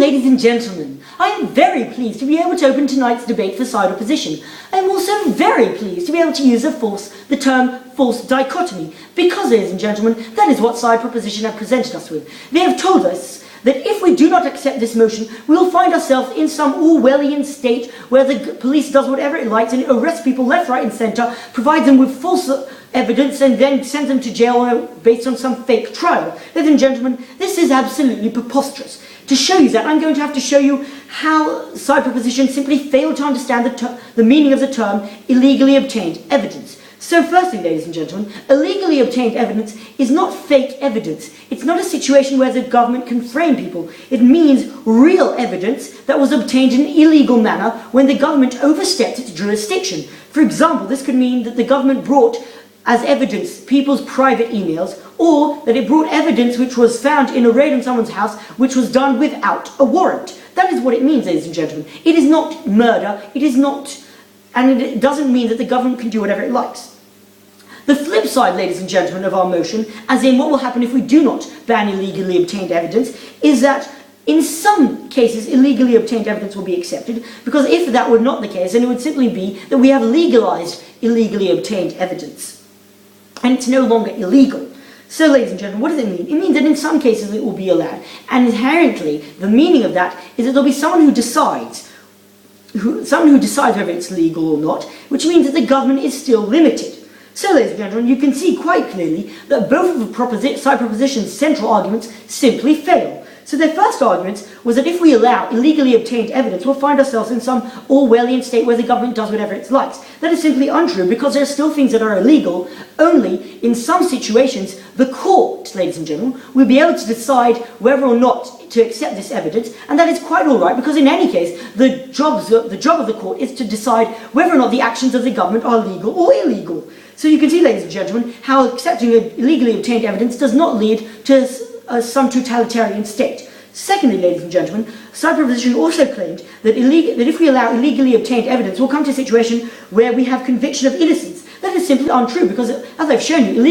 ladies and gentlemen, I am very pleased to be able to open tonight's debate for side opposition. I am also very pleased to be able to use the term false dichotomy, because, ladies and gentlemen, that is what side proposition have presented us with. They have told us that if we do not accept this motion, we will find ourselves in some Orwellian state where the police does whatever it likes and it arrests people left, right and centre, provides them with false evidence and then sends them to jail based on some fake trial. Ladies and gentlemen, this is absolutely preposterous. To show you that, I'm going to have to show you how side proposition simply failed to understand the meaning of the term illegally obtained evidence. So firstly, ladies and gentlemen, illegally obtained evidence is not fake evidence. It's not a situation where the government can frame people. It means real evidence that was obtained in an illegal manner when the government overstepped its jurisdiction. For example, this could mean that the government brought as evidence people's private emails, or that it brought evidence which was found in a raid on someone's house which was done without a warrant. That is what it means, ladies and gentlemen. It is not murder, it is not, and it doesn't mean that the government can do whatever it likes. The flip side, ladies and gentlemen, of our motion, as in what will happen if we do not ban illegally obtained evidence, is that in some cases illegally obtained evidence will be accepted, because if that were not the case, then it would simply be that we have legalized illegally obtained evidence, and it's no longer illegal. So, ladies and gentlemen, what does it mean? It means that in some cases it will be allowed, and inherently the meaning of that is that there'll be someone who decides whether it's legal or not, which means that the government is still limited. So, ladies and gentlemen, you can see quite clearly that both of the side proposition's central arguments simply fail. So their first argument was that if we allow illegally obtained evidence, we'll find ourselves in some Orwellian state where the government does whatever it likes. That is simply untrue, because there are still things that are illegal. Only in some situations, the court, ladies and gentlemen, will be able to decide whether or not to accept this evidence, and that is quite all right, because in any case, the job of the court is to decide whether or not the actions of the government are legal or illegal. So you can see, ladies and gentlemen, how accepting illegally obtained evidence does not lead to some totalitarian state. Secondly, ladies and gentlemen, side proposition also claimed that if we allow illegally obtained evidence, we'll come to a situation where we have conviction of innocence. That is simply untrue, because, as I've shown you,